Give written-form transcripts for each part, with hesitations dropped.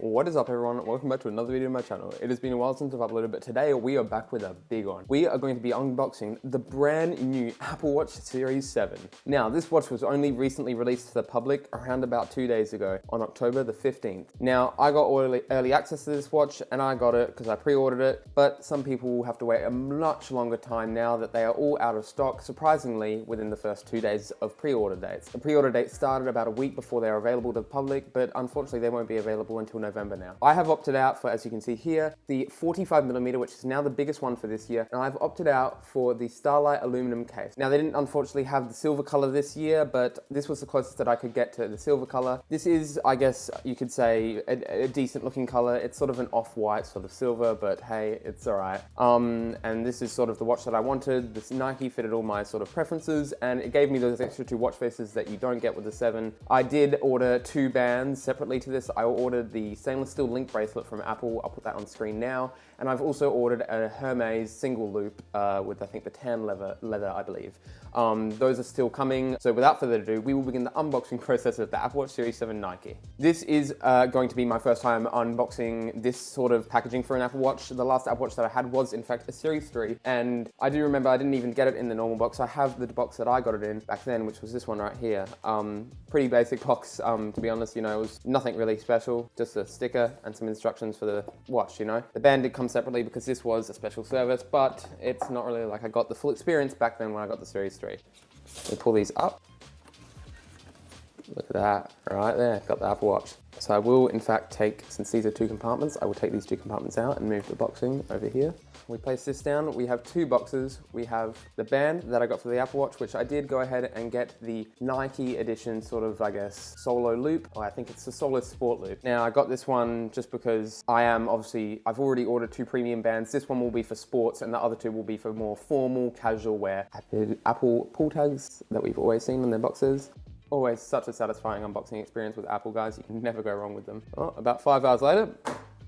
What is up everyone, welcome back to another video on my channel. It has been a while since I've uploaded, but today we are back with a big one. We are going to be unboxing the brand new Apple Watch Series 7. Now, this watch was only recently released to the public around about 2 days ago on October the 15th. Now, I got early access to this watch and I got it because I pre-ordered it, but some people will have to wait a much longer time now that they are all out of stock, surprisingly, within the first 2 days of pre-order dates. The pre-order date started about a week before they are available to the public, but unfortunately they won't be available until November now. I have opted out for, as you can see here, the 45mm, which is now the biggest one for this year, and I've opted out for the Starlight aluminum case. Now, they didn't unfortunately have the silver color this year, but this was the closest that I could get to the silver color. This is, I guess you could say, a decent looking color. It's sort of an off-white sort of silver, but hey, it's all right. And this is sort of the watch that I wanted. This Nike fitted all my sort of preferences, and it gave me those extra 2 watch faces that you don't get with the 7. I did order 2 bands separately to this. I ordered the stainless steel link bracelet from Apple. I'll put that on screen now. And I've also ordered a Hermes single loop with, I think, the tan leather, I believe. Those are still coming. So without further ado, we will begin the unboxing process of the Apple Watch Series 7 Nike. This is going to be my first time unboxing this sort of packaging for an Apple Watch. The last Apple Watch that I had was, in fact, a Series 3. And I do remember I didn't even get it in the normal box. I have the box that I got it in back then, which was this one right here. Pretty basic box, to be honest. You know, it was nothing really special, just a sticker and some instructions for the watch, you know. The band did come separately because this was a special service, but it's not really like I got the full experience back then when I got the Series 3. We pull these up. Look at that, right there, got the Apple Watch. So I will, in fact, take, since these are 2 compartments, I will take these 2 compartments out and move the boxing over here. We place this down, we have 2 boxes. We have the band that I got for the Apple Watch, which I did go ahead and get the Nike edition sort of, I guess, solo loop. Oh, I think it's the Solo Sport loop. Now, I got this one just because I've already ordered 2 premium bands. This one will be for sports and the other 2 will be for more formal, casual wear. Apple pull tags that we've always seen on their boxes. Always such a satisfying unboxing experience with Apple, guys. You can never go wrong with them. Oh, about 5 hours later,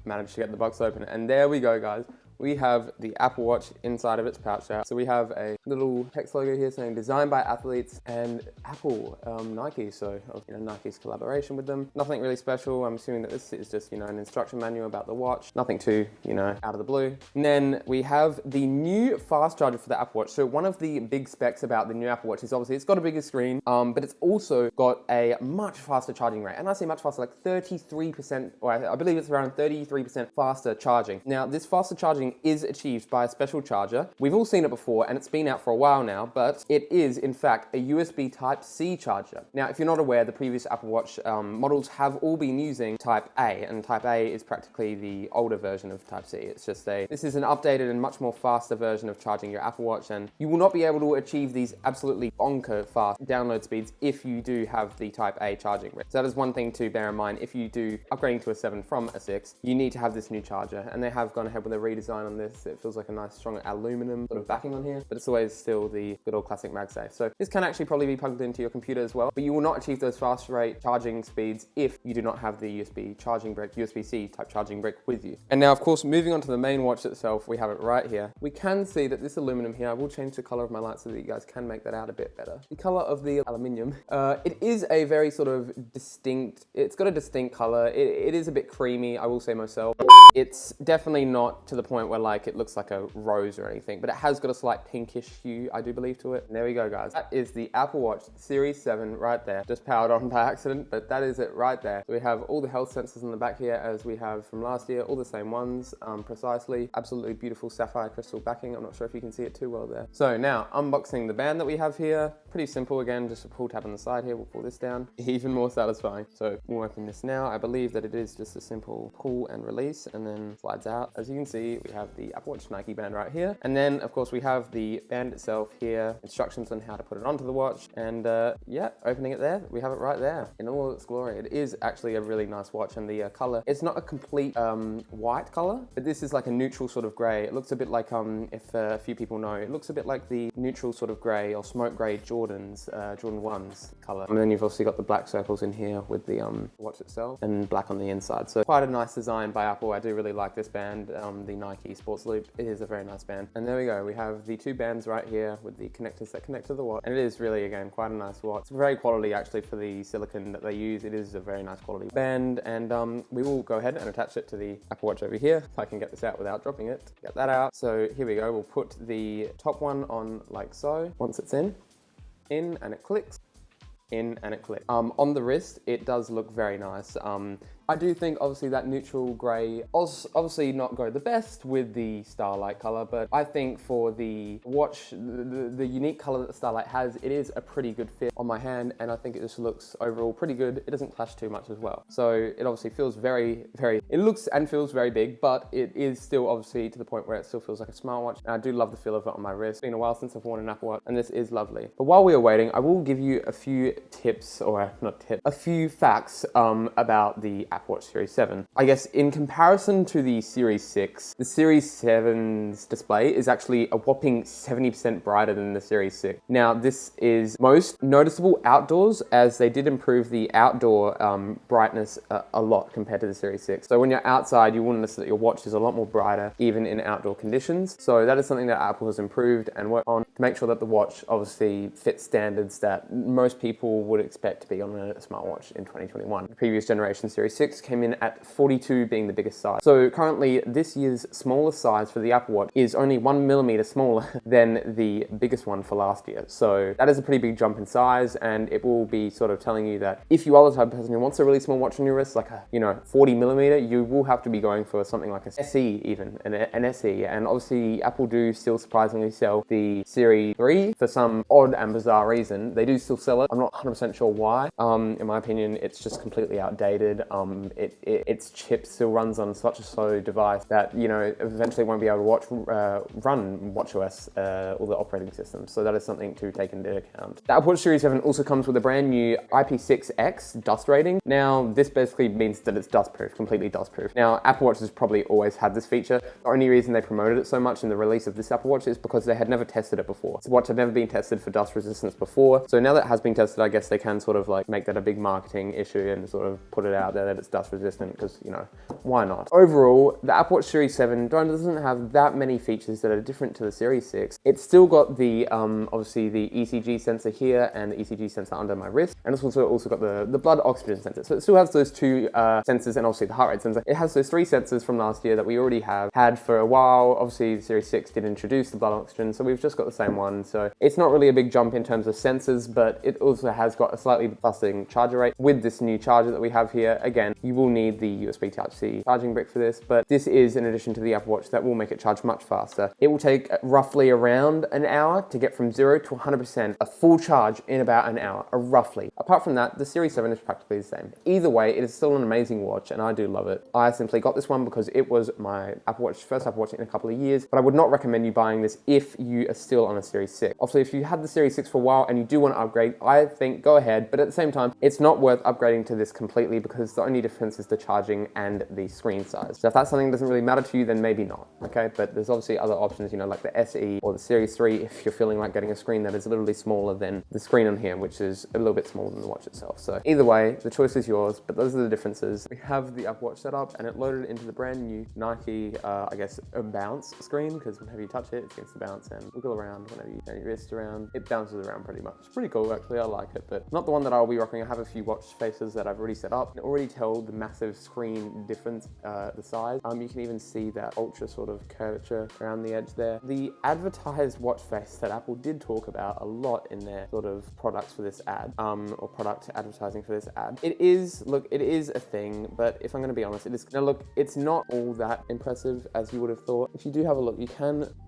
managed to get the box open. And there we go, guys. We have the Apple Watch inside of its pouch out. So we have a little text logo here saying designed by athletes and Apple, Nike. So, you know, Nike's collaboration with them. Nothing really special. I'm assuming that this is just, you know, an instruction manual about the watch. Nothing too, you know, out of the blue. And then we have the new fast charger for the Apple Watch. So one of the big specs about the new Apple Watch is obviously it's got a bigger screen, but it's also got a much faster charging rate. And I say much faster, like 33%, or I believe it's around 33% faster charging. Now, this faster charging is achieved by a special charger. We've all seen it before and it's been out for a while now, but it is in fact a USB Type-C charger. Now, if you're not aware, the previous Apple Watch models have all been using Type-A, and Type-A is practically the older version of Type-C. It's just this is an updated and much more faster version of charging your Apple Watch, and you will not be able to achieve these absolutely bonker fast download speeds if you do have the Type-A charging rate. So that is one thing to bear in mind. If you do upgrading to a 7 from a 6, you need to have this new charger, and they have gone ahead with a redesign on this. It feels like a nice strong aluminum sort of backing on here, but it's always still the good old classic MagSafe. So this can actually probably be plugged into your computer as well, but you will not achieve those fast rate charging speeds if you do not have the USB charging brick, USB-C type charging brick with you. And now, of course, moving on to the main watch itself, we have it right here. We can see that this aluminum here, I will change the color of my light so that you guys can make that out a bit better. The color of the aluminium, it is a very sort of distinct, it's got a distinct color. It is a bit creamy, I will say myself. It's definitely not to the point where like it looks like a rose or anything, but it has got a slight pinkish hue, I do believe, to it. And there we go, guys. That is the Apple Watch Series 7 right there. Just powered on by accident, but that is it right there. So we have all the health sensors in the back here as we have from last year, all the same ones, precisely. Absolutely beautiful sapphire crystal backing. I'm not sure if you can see it too well there. So now, unboxing the band that we have here. Pretty simple, again, just a pull tab on the side here. We'll pull this down. Even more satisfying. So we'll open this now. I believe that it is just a simple pull and release, and then slides out. As you can see, we have the Apple Watch Nike band right here. And then, of course, we have the band itself here, instructions on how to put it onto the watch. And yeah, opening it there, we have it right there in all its glory. It is actually a really nice watch, and the color, it's not a complete white color, but this is like a neutral sort of gray. It looks a bit like, if a few people know, it looks a bit like the neutral sort of gray or smoke gray Jordan Jordan 1's color. And then you've also got the black circles in here with the watch itself and black on the inside. So quite a nice design by Apple. I do really like this band, the Nike Sports Loop. It is a very nice band. And there we go. We have the 2 bands right here with the connectors that connect to the watch. And it is really, again, quite a nice watch. It's very quality actually for the silicone that they use. It is a very nice quality band. And we will go ahead and attach it to the Apple Watch over here. If I can get this out without dropping it, get that out. So here we go. We'll put the top one on like so. Once it's in and it clicks, in and it clicks. On the wrist, it does look very nice. I do think obviously that neutral grey, obviously not go the best with the Starlight color, but I think for the watch, the unique color that the Starlight has, it is a pretty good fit on my hand, and I think it just looks overall pretty good. It doesn't clash too much as well. So it obviously feels it looks and feels very big, but it is still obviously to the point where it still feels like a smartwatch. And I do love the feel of it on my wrist. It's been a while since I've worn an Apple Watch, and this is lovely. But while we are waiting, I will give you a few tips, or not tips, a few facts about the Apple Watch Series 7. I guess in comparison to the Series 6, the Series 7's display is actually a whopping 70% brighter than the Series 6. Now, this is most noticeable outdoors, as they did improve the outdoor brightness a lot compared to the Series 6. So when you're outside, you will notice that your watch is a lot more brighter, even in outdoor conditions. So that is something that Apple has improved and worked on to make sure that the watch obviously fits standards that most people would expect to be on a smartwatch in 2021. The previous generation Series 6 came in at 42 being the biggest size. So currently this year's smallest size for the Apple Watch is only 1mm smaller than the biggest one for last year. So that is a pretty big jump in size, and it will be sort of telling you that if you are the type of person who wants a really small watch on your wrist, like a 40mm, you will have to be going for something like a SE, even an SE. And obviously Apple do still surprisingly sell the Series 3 for some odd and bizarre reason. They do still sell it. I'm not 100% sure why. In my opinion, it's just completely outdated. Its chip still runs on such a slow device that, eventually won't be able to run watchOS, all the operating systems. So that is something to take into account. The Apple Watch Series 7 also comes with a brand new IP6X dust rating. Now, this basically means that it's dustproof, completely dustproof. Now, Apple Watch has probably always had this feature. The only reason they promoted it so much in the release of this Apple Watch is because they had never tested it before. This watch had never been tested for dust resistance before. So now that it has been tested, I guess they can sort of like make that a big marketing issue and sort of put it out there that it's dust resistant, because, why not? Overall, the Apple Watch Series 7 doesn't have that many features that are different to the Series 6. It's still got the, obviously the ECG sensor here and the ECG sensor under my wrist. And it's also got the blood oxygen sensor. So it still has those 2 sensors, and obviously the heart rate sensor. It has those 3 sensors from last year that we already have had for a while. Obviously the Series 6 did introduce the blood oxygen, so we've just got the same one. So it's not really a big jump in terms of sensors, but it also has got a slightly faster charger rate with this new charger that we have here. Again, you will need the USB Type-C charging brick for this, but this is in addition to the Apple Watch that will make it charge much faster. It will take roughly around an hour to get from 0 to 100%, a full charge in about an hour, roughly. Apart from that, the Series 7 is practically the same. Either way, it is still an amazing watch, and I do love it. I simply got this one because it was my first Apple Watch in a couple of years, but I would not recommend you buying this if you are still on a Series 6. Obviously, if you had the Series 6 for a while and you do want to upgrade, I think go ahead, but at the same time, it's not worth upgrading to this completely, because the only difference is the charging and the screen size. So if that's something that doesn't really matter to you, then maybe not, okay? But there's obviously other options, like the SE or the Series 3, if you're feeling like getting a screen that is literally smaller than the screen on here, which is a little bit smaller than the watch itself. So either way, the choice is yours, but those are the differences. We have the Apple Watch set up, and it loaded into the brand new Nike, I guess, a bounce screen, because whenever you touch it, it's against the bounce and wiggle around. Whenever you turn your wrist around, it bounces around pretty much. It's pretty cool, actually. I like it, but not the one that I'll be rocking. I have a few watch faces that I've already set up and already tell the massive screen difference, the size. You can even see that ultra sort of curvature around the edge there. The advertised watch face that Apple did talk about a lot in their sort of products for this ad, or product advertising for this ad. It is a thing, but if I'm going to be honest, it's not all that impressive as you would have thought. If you do have a look,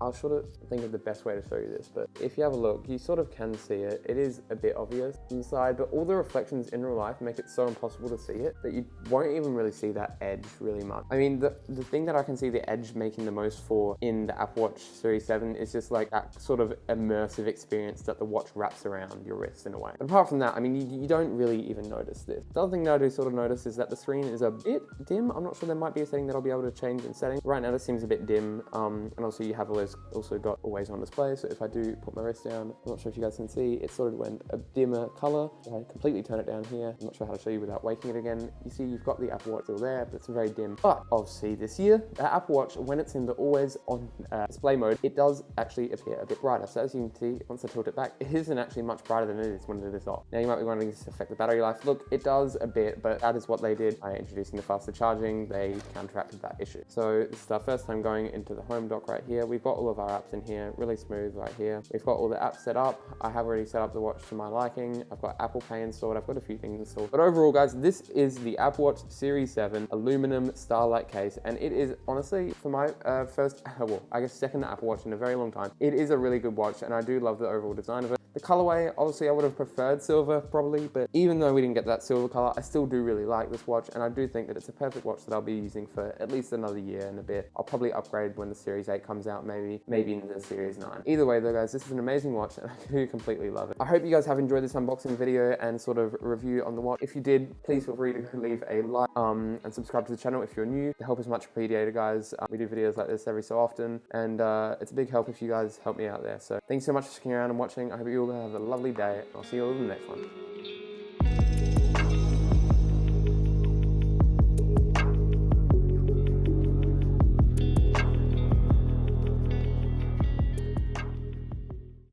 I'll sort of think of the best way to show you this, but if you have a look, you sort of can see it. It is a bit obvious from the side, but all the reflections in real life make it so impossible to see it that you won't even really see that edge really much. I mean, the thing that I can see the edge making the most for in the Apple Watch Series 7 is just like that sort of immersive experience that the watch wraps around your wrist in a way. But apart from that, I mean, you don't really even notice this. The other thing that I do sort of notice is that the screen is a bit dim. I'm not sure, there might be a setting that I'll be able to change in settings. Right now, this seems a bit dim. And also you have also got always on display. So if I do put my wrist down, I'm not sure if you guys can see, it sort of went a dimmer color. I completely turn it down here. I'm not sure how to show you without waking it again. You see, you've got the Apple Watch still there, but it's very dim. But obviously this year, the Apple Watch, when it's in the always on display mode, it does actually appear a bit brighter. So as you can see, once I tilt it back, it isn't actually much brighter than it is when it is off. Now you might be wondering, does this affect the battery life? Look, it does a bit, but that is what they did by introducing the faster charging. They counteracted that issue. So this is our first time going into the home dock right here. We've got all of our apps in here, really smooth right here. We've got all the apps set up. I have already set up the watch to my liking. I've got Apple Pay installed. I've got a few things installed. But overall, guys, this is the Apple Watch Series 7 aluminum Starlight case, and it is honestly, for my second Apple Watch in a very long time, it is a really good watch, and I do love the overall design of it. The colorway, obviously I would have preferred silver probably, but even though we didn't get that silver color, I still do really like this watch, and I do think that it's a perfect watch that I'll be using for at least another year and a bit. I'll probably upgrade when the Series 8 comes out, maybe in the Series 9. Either way though, guys, this is an amazing watch, and I do completely love it. I hope you guys have enjoyed this unboxing video and sort of review on the watch. If you did, please feel free to leave a like and subscribe to the channel if you're new. The help is much appreciated, guys. We do videos like this every so often, and it's a big help if you guys help me out there. So thanks so much for sticking around and watching. I hope you all have a lovely day. I'll see you all in the next one.